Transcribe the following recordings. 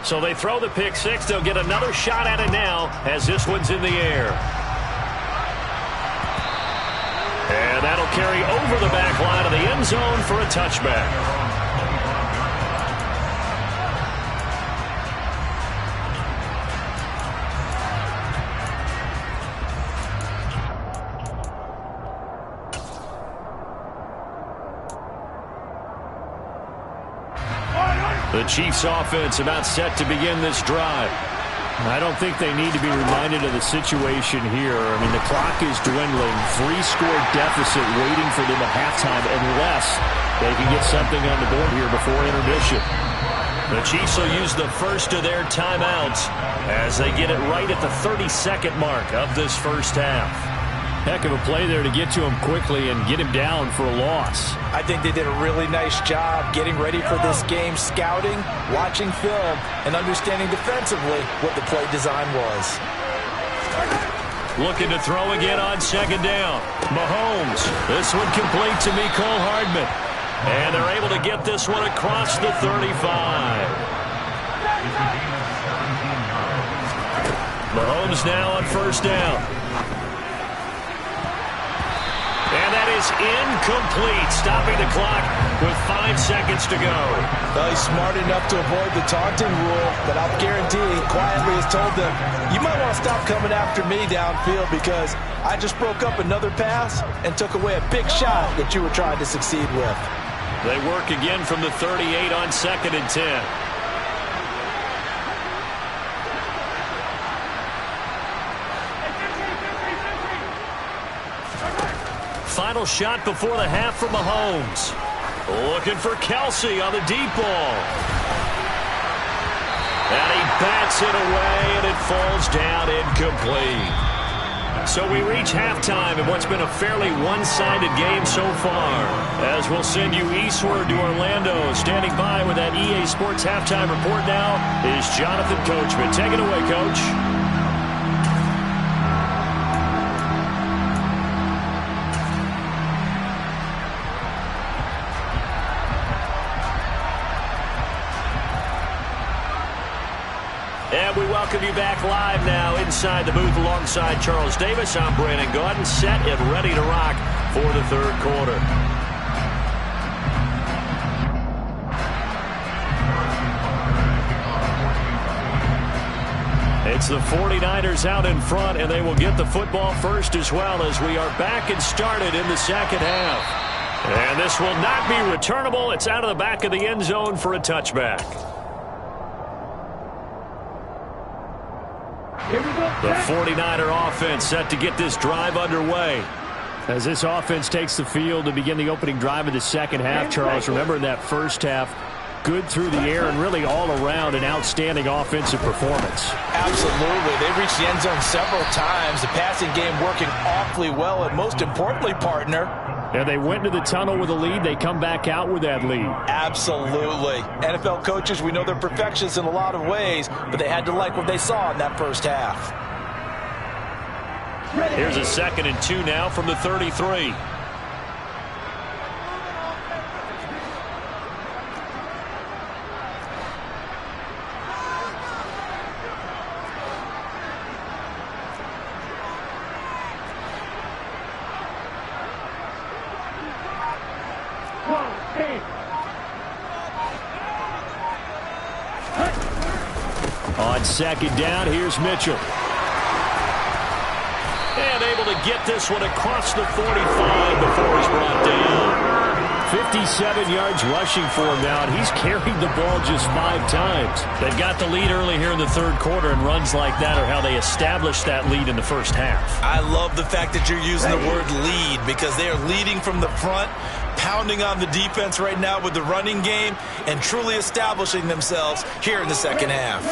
So they throw the pick six. They'll get another shot at it now as this one's in the air. And that'll carry over the back line of the end zone for a touchback. The Chiefs offense about set to begin this drive. I don't think they need to be reminded of the situation here. I mean, the clock is dwindling. 3-score deficit waiting for them at halftime unless they can get something on the board here before intermission. The Chiefs will use the first of their timeouts as they get it right at the 30-second mark of this first half. Heck of a play there to get to him quickly and get him down for a loss. I think they did a really nice job getting ready for this game, scouting, watching film, and understanding defensively what the play design was. Looking to throw again on second down. Mahomes. This one complete to Mecole Hardman. And they're able to get this one across the 35. Mahomes now on first down. And that is incomplete, stopping the clock with 5 seconds to go. Well, he's smart enough to avoid the taunting rule, but I'll guarantee he quietly has told them, you might want to stop coming after me downfield because I just broke up another pass and took away a big shot that you were trying to succeed with. They work again from the 38 on 2nd and 10. Final shot before the half from Mahomes. Looking for Kelsey on the deep ball. And he bats it away, and it falls down incomplete. So we reach halftime in what's been a fairly one-sided game so far. As we'll send you eastward to Orlando. Standing by with that EA Sports halftime report now is Jonathan Coachman. Take it away, Coach. And we welcome you back live now inside the booth alongside Charles Davis. I'm Brandon Gaudin, set and ready to rock for the third quarter. It's the 49ers out in front, and they will get the football first as well as we are back and started in the second half. And this will not be returnable. It's out of the back of the end zone for a touchback. The 49er offense set to get this drive underway. As this offense takes the field to begin the opening drive of the second half, Charles, remember in that first half, good through the air and really all around an outstanding offensive performance. Absolutely. They reached the end zone several times. The passing game working awfully well, and most importantly, partner, and they went into the tunnel with a lead. They come back out with that lead. Absolutely. NFL coaches, we know they're perfectionists in a lot of ways, but they had to like what they saw in that first half. Here's a 2nd and 2 now from the 33. On second down, here's Mitchell. And able to get this one across the 45 before he's brought down. 57 yards rushing for him now, and he's carried the ball just 5 times. They've got the lead early here in the third quarter, and runs like that are how they established that lead in the first half. I love the fact that you're using the word lead because they are leading from the front, pounding on the defense right now with the running game, and truly establishing themselves here in the second half.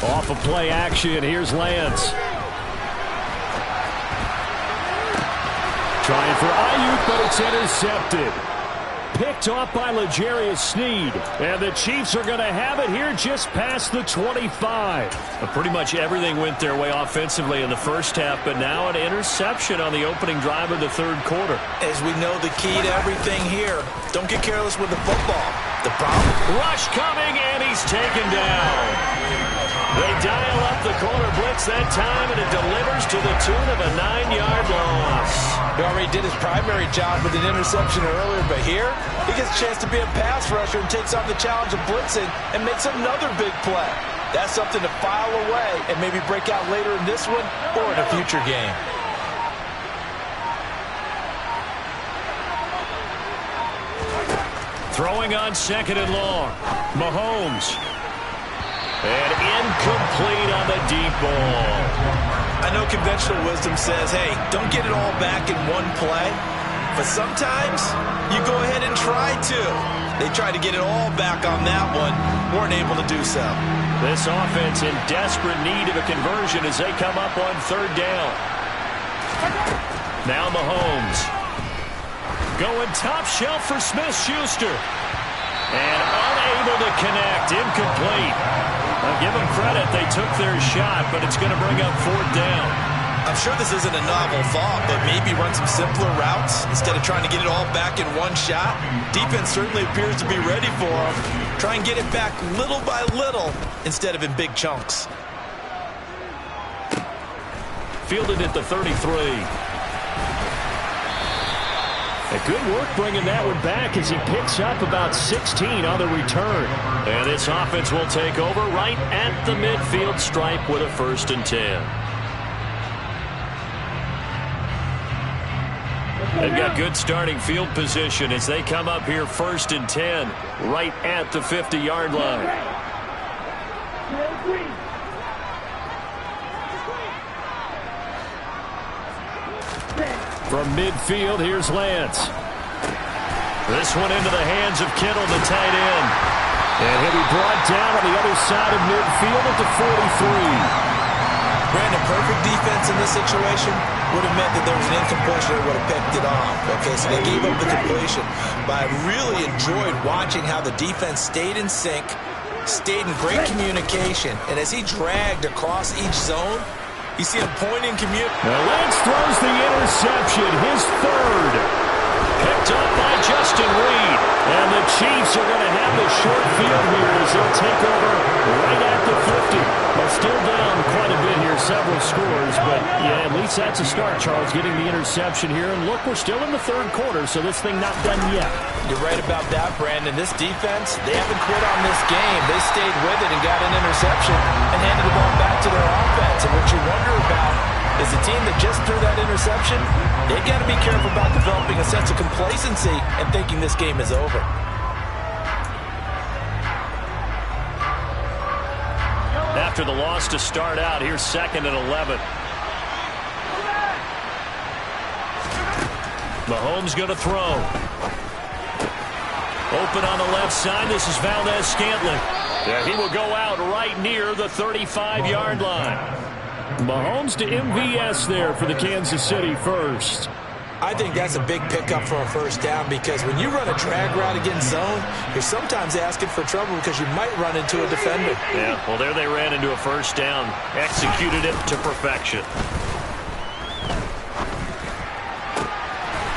Off of play action, here's Lance. Trying for Ayuk, but it's intercepted. picked off by L'Jarius Sneed. And the Chiefs are going to have it here just past the 25. Pretty much everything went their way offensively in the first half, but now an interception on the opening drive of the third quarter. As we know, the key to everything here, don't get careless with the football. The problem? Rush coming, and he's taken down. They dial up the corner blitz that time, and it delivers to the tune of a 9-yard loss. He already did his primary job with an interception earlier, but here he gets a chance to be a pass rusher and takes on the challenge of blitzing and makes another big play. That's something to file away and maybe break out later in this one or in a future game. Throwing on second and long. Mahomes. And incomplete on the deep ball. I know conventional wisdom says, hey, don't get it all back in one play. But sometimes you go ahead and try to. They tried to get it all back on that one. Weren't able to do so. This offense in desperate need of a conversion as they come up on third down. Now Mahomes. Going top shelf for Smith-Schuster. And unable to connect. Incomplete. I'll give them credit. They took their shot, but it's going to bring up fourth down. I'm sure this isn't a novel thought, but maybe run some simpler routes instead of trying to get it all back in one shot. Defense certainly appears to be ready for them. Try and get it back little by little instead of in big chunks. Fielded at the 33. Good work bringing that one back as he picks up about 16 on the return. And this offense will take over right at the midfield stripe with a 1st and 10. They've got good starting field position as they come up here 1st and 10 right at the 50-yard line. From midfield, here's Lance. This one into the hands of Kittle, the tight end. And he'll be brought down on the other side of midfield at the 43. Brandon, perfect defense in this situation would have meant that there was an incompletion that would have picked it off. Okay, so they gave up the completion. But I really enjoyed watching how the defense stayed in sync, stayed in great communication, and as he dragged across each zone, you see him pointing Now Lance throws the interception, his third. Picked up by Justin Reed. And the Chiefs are going to have the short field here as they'll take over right at the 50. They're still down quite a bit here, several scores. But, yeah, at least that's a start, Charles, getting the interception here. And, look, we're still in the third quarter, so this thing not done yet. You're right about that, Brandon. This defense, they haven't quit on this game. They stayed with it and got an interception and handed the ball back to their offense. And what you wonder about is the team that just threw that interception, they got to be careful about developing a sense of complacency and thinking this game is over. After the loss to start out, here's 2nd and 11. Mahomes going to throw. Open on the left side. This is Valdez-Scantling. Yeah, he will go out right near the 35-yard line. Mahomes to MVS there for the Kansas City first. I think that's a big pickup for a first down because when you run a drag route against zone, you're sometimes asking for trouble because you might run into a defender. Yeah, well, there they ran into a first down. Executed it to perfection.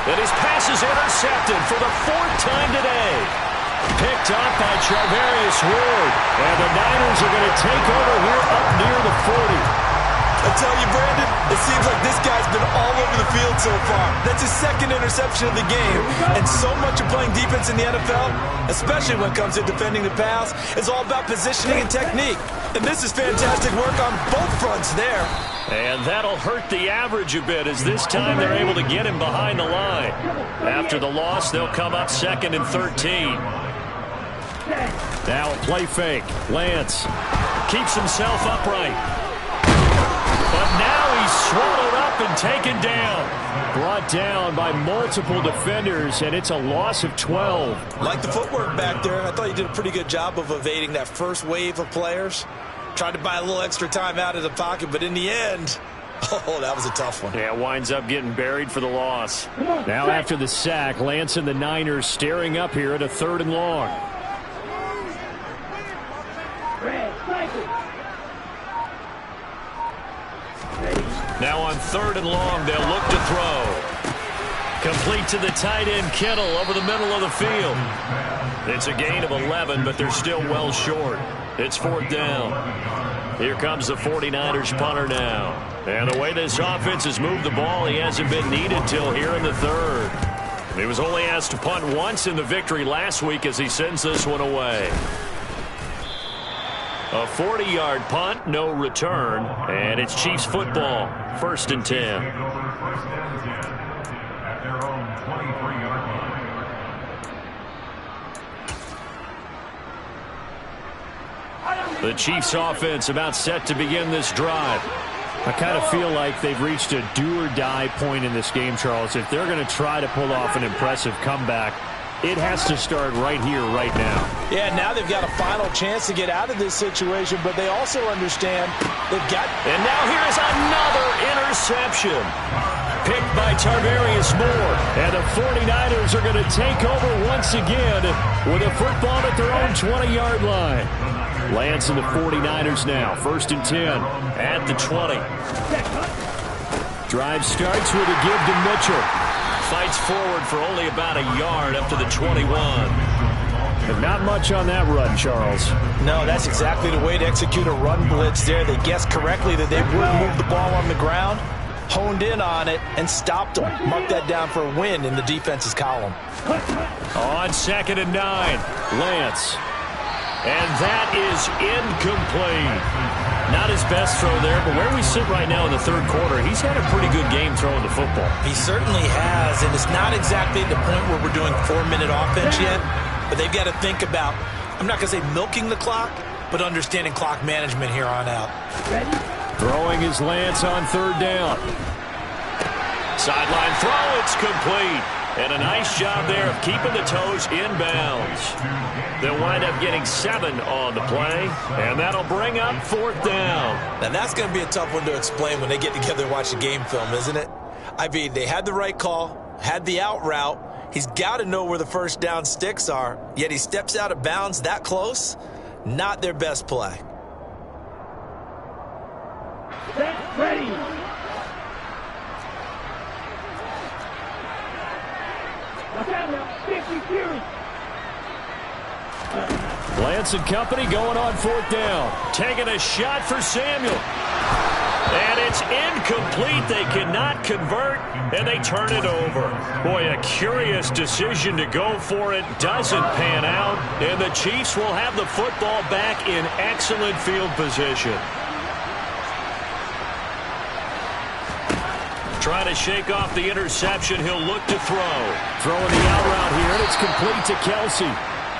And his pass is intercepted for the 4th time today. Picked up by Charvarius Ward. And the Niners are going to take over here up near the 40. I tell you, Brandon, it seems like this guy's been all over the field so far. That's his 2nd interception of the game. And so much of playing defense in the NFL, especially when it comes to defending the pass, is all about positioning and technique. And this is fantastic work on both fronts there. And that'll hurt the average a bit as this time they're able to get him behind the line. After the loss, they'll come up 2nd and 13. Now a play fake. Lance keeps himself upright. But now he's swallowed up and taken down. Brought down by multiple defenders, and it's a loss of 12. Like the footwork back there, I thought he did a pretty good job of evading that first wave of players. Tried to buy a little extra time out of the pocket, but in the end, Oh, that was a tough one. Yeah, winds up getting buried for the loss. Now after the sack, Lance and the Niners staring up here at a 3rd and long. Now on 3rd and long, they'll look to throw. Complete to the tight end, Kittle, over the middle of the field. It's a gain of 11, but they're still well short. It's 4th down. Here comes the 49ers punter now. And the way this offense has moved the ball, he hasn't been needed till here in the 3rd. He was only asked to punt once in the victory last week as he sends this one away. A 40-yard punt, no return, and it's Chiefs football, 1st and 10. The Chiefs offense about set to begin this drive. I kind of feel like they've reached a do-or-die point in this game, Charles. If they're going to try to pull off an impressive comeback, it has to start right here, right now. Yeah, now they've got a final chance to get out of this situation, but they also understand they've got... And now here's another interception. Picked by Tarvarius Moore. And the 49ers are going to take over once again with a football at their own 20-yard line. Lance and the 49ers now, 1st and 10 at the 20. Drive starts with a give to Mitchell. Fights forward for only about a yard up to the 21. And not much on that run, Charles. No, that's exactly the way to execute a run blitz there. They guessed correctly that they would move the ball on the ground, honed in on it, and stopped them. Mark that down for a win in the defense's column. On 2nd and 9, Lance. And that is incomplete. Not his best throw there, but where we sit right now in the 3rd quarter, he's had a pretty good game throwing the football. He certainly has, and it's not exactly at the point where we're doing 4-minute offense yet, but they've got to think about, I'm not going to say milking the clock, but understanding clock management here on out. Throwing is Lance on 3rd down. Sideline throw, it's complete. And a nice job there of keeping the toes inbounds. They'll wind up getting 7 on the play, and that'll bring up 4th down. Now, that's going to be a tough one to explain when they get together and watch the game film, isn't it? I mean, they had the right call, had the out route. He's got to know where the 1st down sticks are, yet he steps out of bounds that close. Not their best play. Set, ready. Lance and company going on 4th down. Taking a shot for Samuel. And it's incomplete. They cannot convert, and they turn it over. Boy, a curious decision to go for it. Doesn't pan out, and the Chiefs will have the football back in excellent field position. Trying to shake off the interception. He'll look to throw. Throwing the out route here, and it's complete to Kelsey.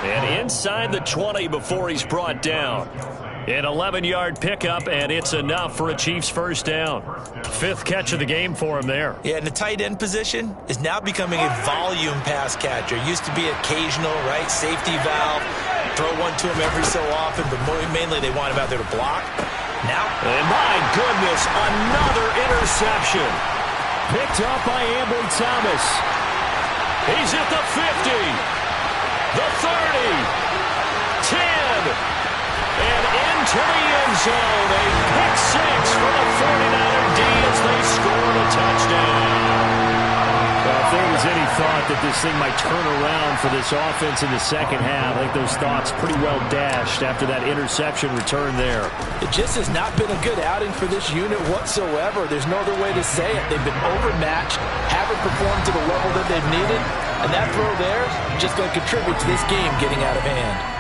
And inside the 20 before he's brought down. An 11-yard pickup, and it's enough for a Chiefs 1st down. 5th catch of the game for him there. Yeah, and the tight end position is now becoming a volume pass catcher. Used to be occasional, right? Safety valve. Throw one to him every so often, but mainly they want him out there to block. Now. And my goodness, another interception. Picked up by Ambry Thomas. He's at the 50, the 30, 10, and into the end zone. A pick 6 for the 49er D as they score a touchdown. Well, if there was any thought that this thing might turn around for this offense in the 2nd half, I think those thoughts pretty well dashed after that interception return there. It just has not been a good outing for this unit whatsoever. There's no other way to say it. They've been overmatched, haven't performed to the level that they've needed, and that throw there is just going to contribute to this game getting out of hand.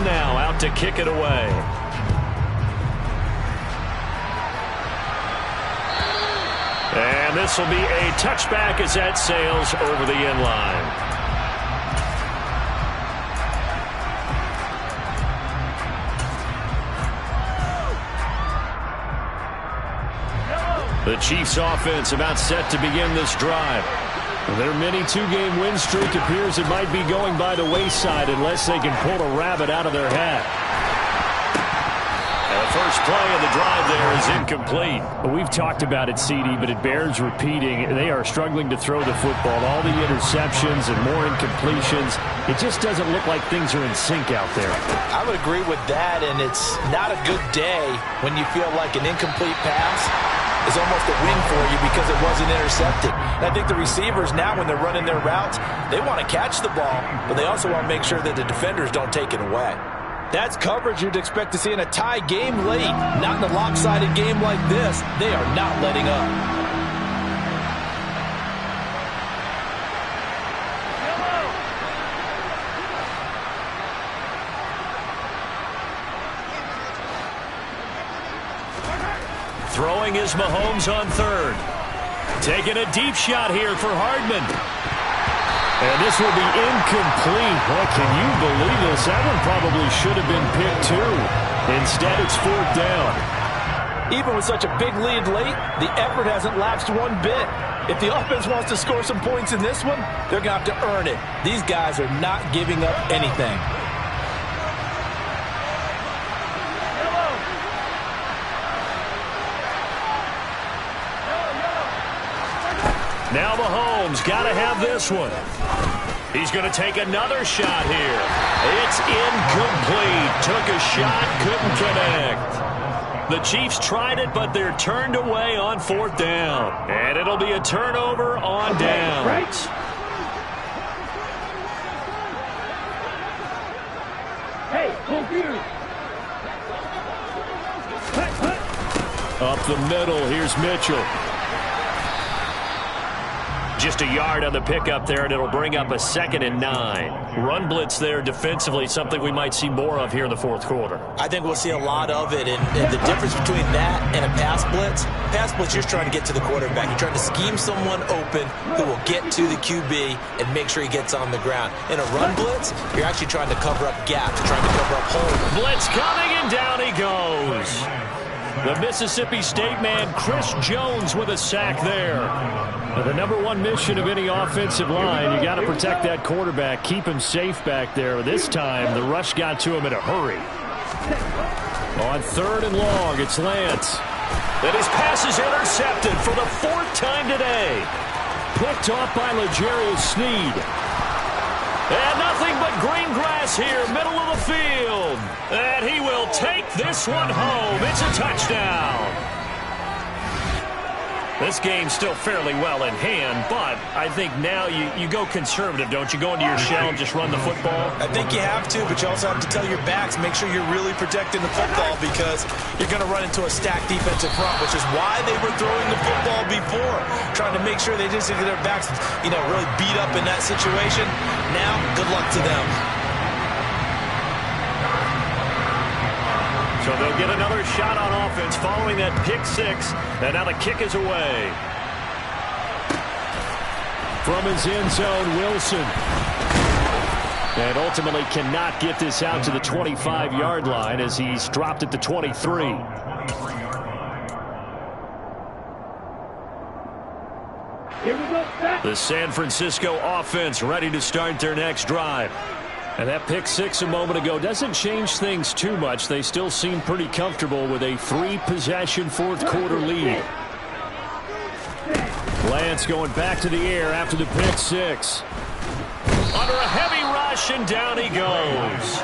Now out to kick it away. And And this will be a touchback as that sails over the end line. The Chiefs offense about set to begin this drive. Their mini two-game win streak appears it might be going by the wayside unless they can pull a rabbit out of their hat. And the first play of the drive there is incomplete. We've talked about it, CD, but it bears repeating. They are struggling to throw the football. All the interceptions and more incompletions. It just doesn't look like things are in sync out there. I would agree with that, and it's not a good day when you feel like an incomplete pass is almost a win for you because it wasn't intercepted. And I think the receivers now, when they're running their routes, they want to catch the ball, but they also want to make sure that the defenders don't take it away. That's coverage you'd expect to see in a tie game late. Not in a lopsided game like this. They are not letting up. Throwing is Mahomes on third. Taking a deep shot here for Hardman. And this will be incomplete. Boy, can you believe this? That one probably should have been picked too. Instead, it's fourth down. Even with such a big lead late, the effort hasn't lapsed one bit. If the offense wants to score some points in this one, they're going to have to earn it. These guys are not giving up anything. Now Mahomes got to have this one. He's going to take another shot here. It's incomplete. Took a shot, couldn't connect. The Chiefs tried it, but they're turned away on fourth down. And it'll be a turnover on downs. Hey, computer. Up the middle, here's Mitchell. Just a yard on the pickup there, and it'll bring up a 2nd and 9. Run blitz there defensively, something we might see more of here in the fourth quarter. I think we'll see a lot of it, and the difference between that and a pass blitz, you're trying to get to the quarterback. You're trying to scheme someone open who will get to the QB and make sure he gets on the ground. In a run blitz, you're actually trying to cover up gaps, trying to cover up holes. Blitz coming, and down he goes. The Mississippi State man, Chris Jones, with a sack there. The number one mission of any offensive line, you got to protect that quarterback, keep him safe back there. This time, the rush got to him in a hurry. On 3rd and long, it's Lance. And his pass is intercepted for the 4th time today. Picked off by L'Jarius Sneed. And nothing but green grass here, middle of the field. And he will take this one home. It's a touchdown. This game's still fairly well in hand, but I think now you go conservative, don't you? Go into your shell and just run the football? I think you have to, but you also have to tell your backs, make sure you're really protecting the football because you're going to run into a stacked defensive front, which is why they were throwing the football before, trying to make sure they just get their backs, really beat up in that situation. Now, good luck to them. So they'll get another shot on offense following that pick six. And now the kick is away. From his end zone, Wilson. And ultimately cannot get this out to the 25-yard line as he's dropped at the 23. The San Francisco offense ready to start their next drive. And that pick six a moment ago doesn't change things too much. They still seem pretty comfortable with a 3-possession fourth-quarter lead. Lance going back to the air after the pick six. Under a heavy rush, and down he goes.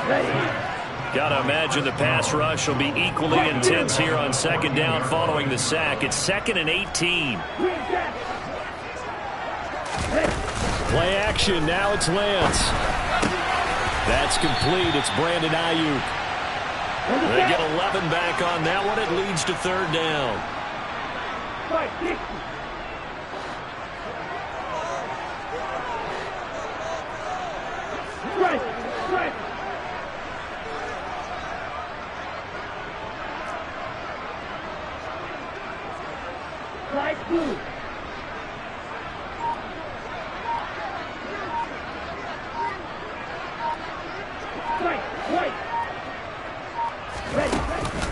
Got to imagine the pass rush will be equally intense here on 2nd down following the sack. It's 2nd and 18. Play action. Now it's Lance. That's complete. It's Brandon Ayuk. They get 11 back on that one. It leads to 3rd down.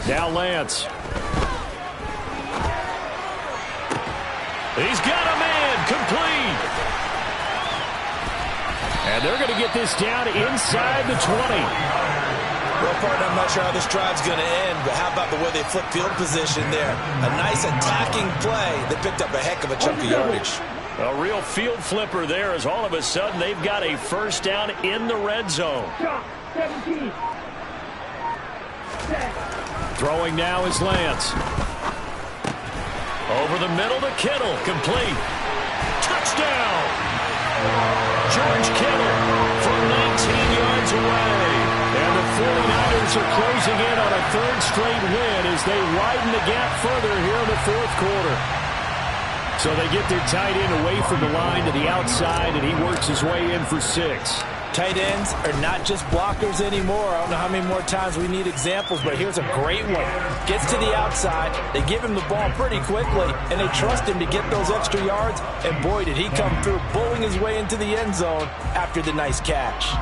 Now Lance. He's got a man, complete. And they're going to get this down inside the 20. Well, partner, I'm not sure how this drive's going to end, but how about the way they flip field position there? A nice attacking play. They picked up a heck of a chunk of yardage. A real field flipper there as all of a sudden they've got a first down in the red zone. Throwing now is Lance. Over the middle to Kittle. Complete. Touchdown! George Kittle from 19 yards away. And the 49ers are closing in on a third straight win as they widen the gap further here in the fourth quarter. So they get their tight end away from the line to the outside, and he works his way in for 6. Tight ends are not just blockers anymore. I don't know how many more times we need examples, but here's a great one. Gets to the outside, they give him the ball pretty quickly, and they trust him to get those extra yards, and boy, did he come through, bowling his way into the end zone after the nice catch.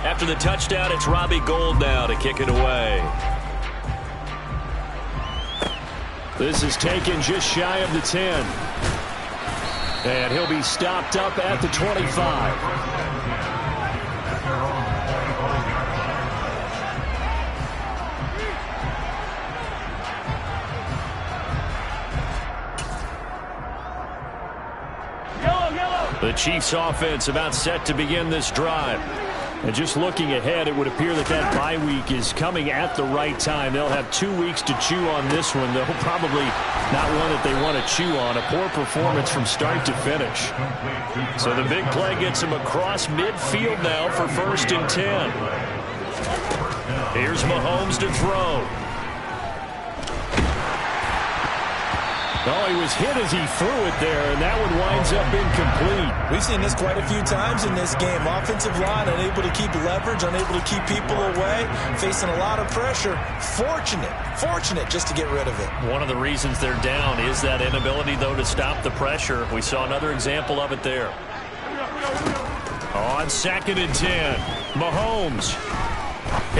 After the touchdown, it's Robbie Gould now to kick it away. This is taken just shy of the 10. And he'll be stopped up at the 25. The Chiefs offense about set to begin this drive. And just looking ahead, it would appear that that bye week is coming at the right time. They'll have 2 weeks to chew on this one, though probably not one that they want to chew on. A poor performance from start to finish. So the big play gets them across midfield now for 1st and 10. Here's Mahomes to throw. Oh, he was hit as he threw it there, and that one winds up incomplete. We've seen this quite a few times in this game. Offensive line unable to keep leverage, unable to keep people away, facing a lot of pressure. Fortunate just to get rid of it. One of the reasons they're down is that inability, though, to stop the pressure. We saw another example of it there. On 2nd and 10, Mahomes.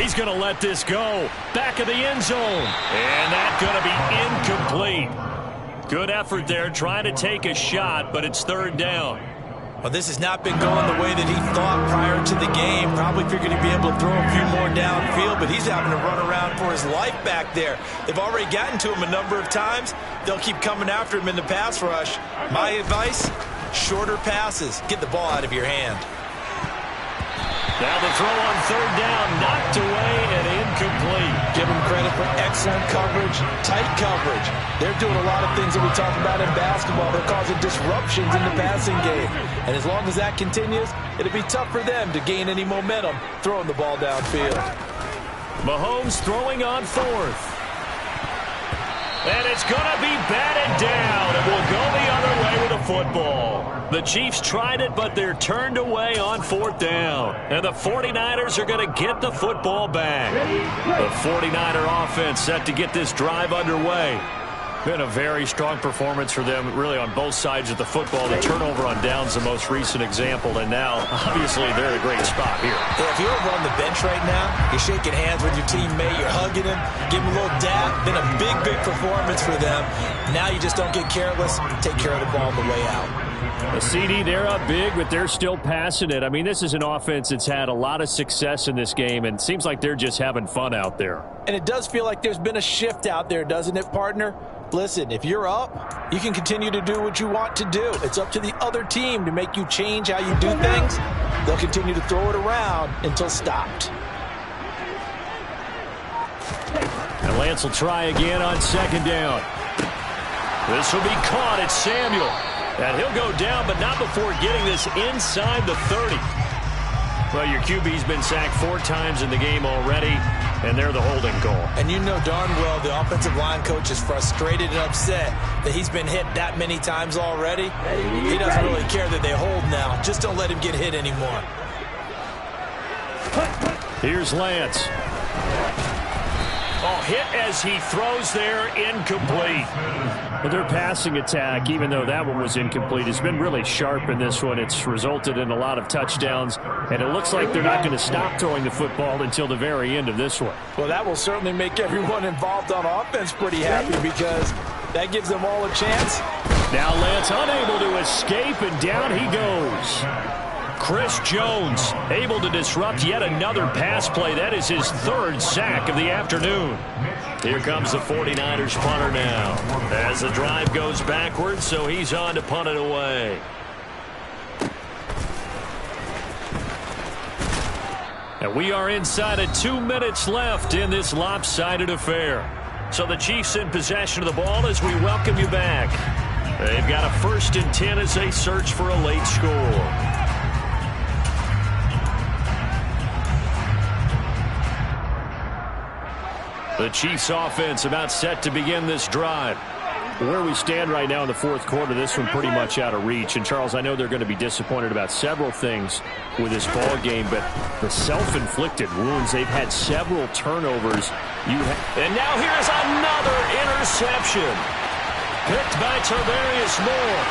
He's going to let this go. Back of the end zone. And that's going to be incomplete. Good effort there, trying to take a shot, but it's 3rd down. Well, this has not been going the way that he thought prior to the game. Probably figured he'd be able to throw a few more downfield, but he's having to run around for his life back there. They've already gotten to him a number of times. They'll keep coming after him in the pass rush. My advice, shorter passes. Get the ball out of your hand. Now the throw on 3rd down, knocked away and incomplete. Give them credit for excellent coverage, tight coverage. They're doing a lot of things that we talk about in basketball. They're causing disruptions in the passing game. And as long as that continues, it'll be tough for them to gain any momentum throwing the ball downfield. Mahomes throwing on 4th. And it's going to be batted down. It will go the other way with the football. The Chiefs tried it, but they're turned away on 4th down. And the 49ers are going to get the football back. The 49er offense set to get this drive underway. Been a very strong performance for them, really, on both sides of the football. The turnover on downs, the most recent example, and now, obviously, they're in a great spot here. Yeah, if you're over on the bench right now, you're shaking hands with your teammate, you're hugging him, give him a little dap. Been a big performance for them. Now you just don't get careless, take care of the ball on the way out. The CD, they're up big, but they're still passing it. I mean, this is an offense that's had a lot of success in this game, and it seems like they're just having fun out there. And it does feel like there's been a shift out there, doesn't it, partner? Listen, if you're up, you can continue to do what you want to do. It's up to the other team to make you change how you do things. They'll continue to throw it around until stopped. And Lance will try again on 2nd down. This will be caught. It's Samuel. And he'll go down, but not before getting this inside the 30. Well, your QB's been sacked 4 times in the game already, and they're the holding goal. And you know darn well the offensive line coach is frustrated and upset that he's been hit that many times already. He doesn't really care that they hold now. Just don't let him get hit anymore. Here's Lance. Oh, hit as he throws there, incomplete. Well, their passing attack, even though that one was incomplete, has been really sharp in this one. It's resulted in a lot of touchdowns, and it looks like they're not going to stop throwing the football until the very end of this one. Well, that will certainly make everyone involved on offense pretty happy because that gives them all a chance. Now Lance unable to escape, and down he goes. Chris Jones able to disrupt yet another pass play. That is his 3rd sack of the afternoon. Here comes the 49ers punter now as the drive goes backwards, so he's on to punt it away. And we are inside of 2 minutes left in this lopsided affair. So the Chiefs in possession of the ball as we welcome you back. They've got a 1st and 10 as they search for a late score. The Chiefs offense about set to begin this drive. Where we stand right now in the 4th quarter, this one pretty much out of reach. And, Charles, I know they're going to be disappointed about several things with this ball game, but the self-inflicted wounds, they've had several turnovers. And now here's another interception. Picked by Tarvarius Moore.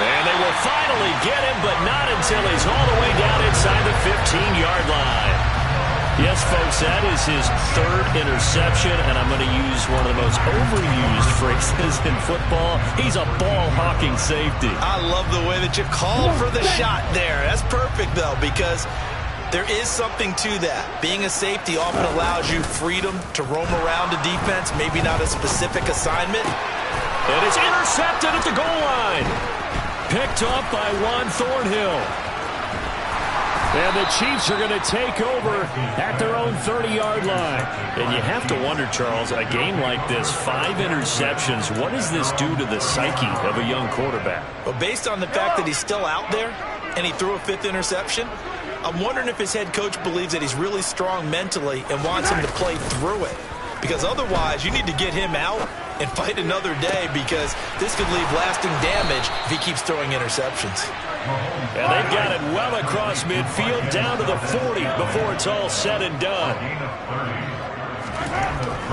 And they will finally get him, but not until he's all the way down inside the 15-yard line. Yes, folks, that is his 3rd interception, and I'm going to use one of the most overused phrases in football. He's a ball-hawking safety. I love the way that you called for the shot there. That's perfect, though, because there is something to that. Being a safety often allows you freedom to roam around the defense, maybe not a specific assignment. And it's intercepted at the goal line. Picked up by Juan Thornhill. And the Chiefs are going to take over at their own 30-yard line. And you have to wonder, Charles, a game like this, 5 interceptions, what does this do to the psyche of a young quarterback? Well, based on the fact that he's still out there and he threw a 5th interception, I'm wondering if his head coach believes that he's really strong mentally and wants him to play through it. Because otherwise, you need to get him out and fight another day because this could leave lasting damage if he keeps throwing interceptions. And they've got it well across midfield down to the 40 before it's all said and done.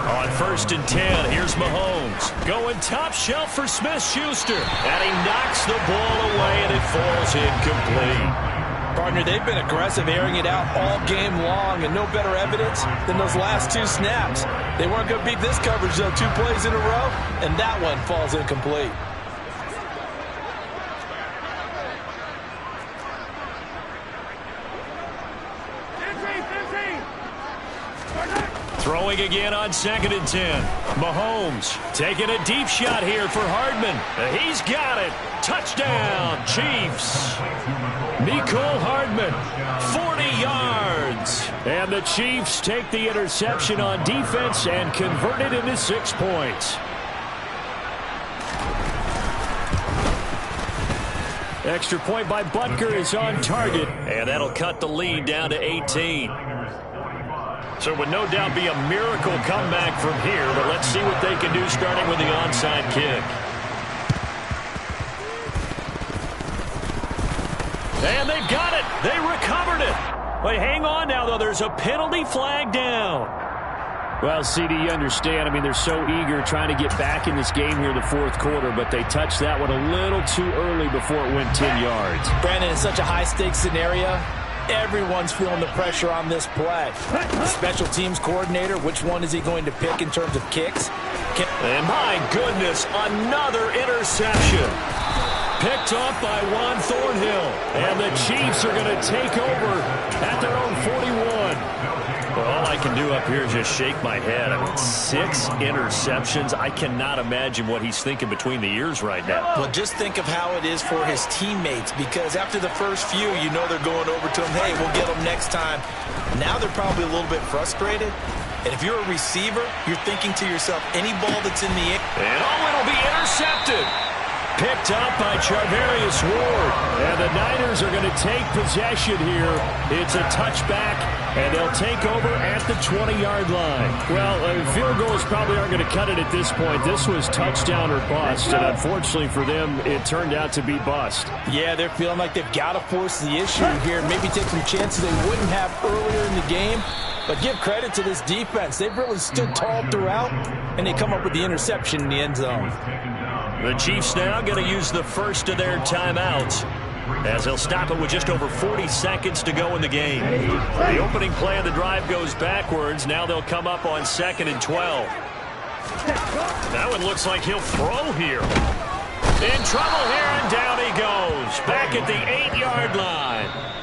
On 1st and 10, here's Mahomes. Going top shelf for Smith-Schuster. And he knocks the ball away and it falls incomplete. Partner, they've been aggressive, airing it out all game long, and no better evidence than those last 2 snaps. They weren't going to beat this coverage, though, 2 plays in a row, and that one falls incomplete. Throwing again on 2nd and 10. Mahomes taking a deep shot here for Hardman. He's got it. Touchdown, Chiefs. Mecole Hardman, 40 yards. And the Chiefs take the interception on defense and convert it into 6 points. Extra point by Butker is on target, and that'll cut the lead down to 18. So it would no doubt be a miracle comeback from here, but let's see what they can do starting with the onside kick. And they've got it. They recovered it. But hang on now, though. There's a penalty flag down. Well, CD, you understand. I mean, they're so eager trying to get back in this game here in the 4th quarter, but they touched that one a little too early before it went 10 yards. Brandon, in such a high-stakes scenario, everyone's feeling the pressure on this play. Special teams coordinator, which one is he going to pick in terms of kicks? And my goodness, another interception. Picked off by Juan Thornhill. And the Chiefs are going to take over at their own 41. Well, all I can do up here is just shake my head. I mean, 6 interceptions. I cannot imagine what he's thinking between the ears right now. Well, just think of how it is for his teammates, because after the first few, you know they're going over to him, hey, we'll get them next time. Now they're probably a little bit frustrated. And if you're a receiver, you're thinking to yourself, any ball that's in the air. And it'll be intercepted. picked up by Charvarius Ward. And the Niners are going to take possession here. It's a touchback, and they'll take over at the 20-yard line. Well, field goals probably aren't going to cut it at this point. This was touchdown or bust, and unfortunately for them, it turned out to be bust. Yeah, they're feeling like they've got to force the issue here. Maybe take some chances they wouldn't have earlier in the game. But give credit to this defense. They've really stood tall throughout, and they come up with the interception in the end zone. The Chiefs now going to use the first of their timeouts, as they'll stop it with just over 40 seconds to go in the game. The opening play of the drive goes backwards. Now they'll come up on 2nd and 12. That one looks like he'll throw here. In trouble here, and down he goes. Back at the 8-yard line.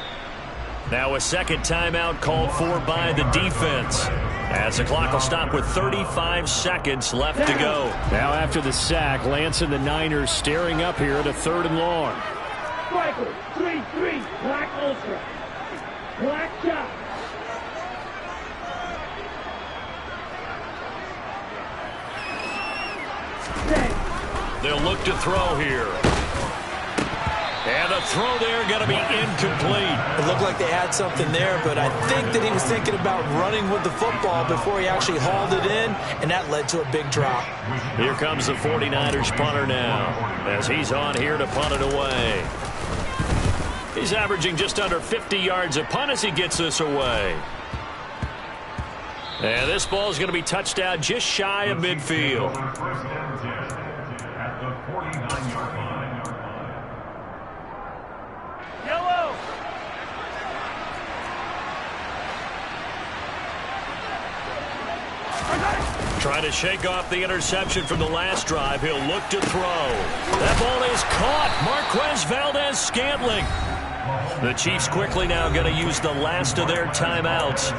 Now a second timeout called for by the defense, as the clock will stop with 35 seconds left to go. Now after the sack, Lance and the Niners staring up here at a 3rd and long. Striker, 3-3, Black Ultra. Black shot. They'll look to throw here. And the throw there going to be incomplete. It looked like they had something there, but I think that he was thinking about running with the football before he actually hauled it in, and that led to a big drop. Here comes the 49ers punter now, as he's on here to punt it away. He's averaging just under 50 yards a punt as he gets this away. And this ball is going to be touched out just shy of midfield. Yellow. Trying to shake off the interception from the last drive. He'll look to throw. That ball is caught. Marquez Valdes-Scantling. The Chiefs quickly now going to use the last of their timeouts,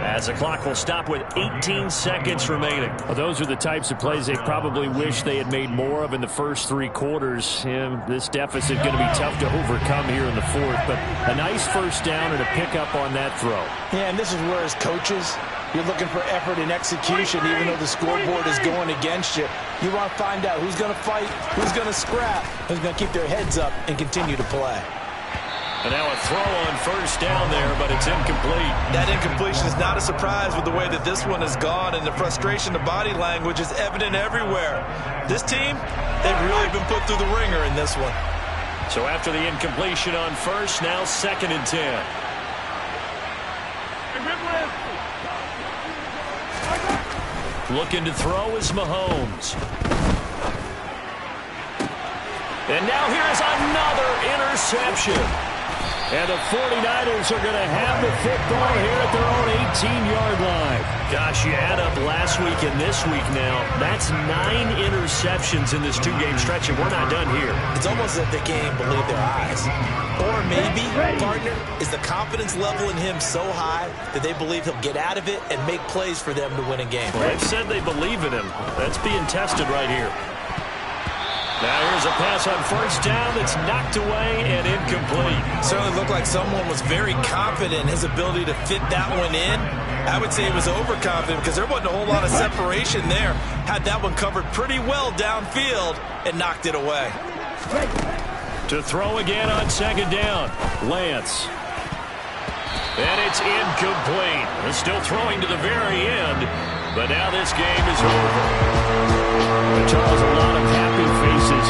as the clock will stop with 18 seconds remaining. Well, those are the types of plays they probably wish they had made more of in the first 3 quarters. And this deficit going to be tough to overcome here in the 4th. But a nice first down and a pickup on that throw. Yeah, and this is where as coaches, you're looking for effort and execution, even though the scoreboard is going against you. You want to find out who's going to fight, who's going to scrap, who's going to keep their heads up and continue to play. And now a throw on first down there, but it's incomplete. That incompletion is not a surprise with the way that this one has gone, and the frustration, the body language is evident everywhere. This team, they've really been put through the ringer in this one. So after the incompletion on first, now 2nd and 10. Looking to throw is Mahomes. And now here's another interception. And the 49ers are going to have the football here at their own 18-yard line. Gosh, you add up last week and this week now. That's 9 interceptions in this 2-game stretch, and we're not done here. It's almost as if they can't even believe their eyes. Or maybe, partner, is the confidence level in him so high that they believe he'll get out of it and make plays for them to win a game. Well, they've said they believe in him. That's being tested right here. Now here's a pass on first down that's knocked away and incomplete. Certainly looked like someone was very confident in his ability to fit that one in. I would say he was overconfident because there wasn't a whole lot of separation there. Had that one covered pretty well downfield and knocked it away. To throw again on 2nd down, Lance. And it's incomplete. They're still throwing to the very end, but now this game is over. Charles, a lot of happy faces.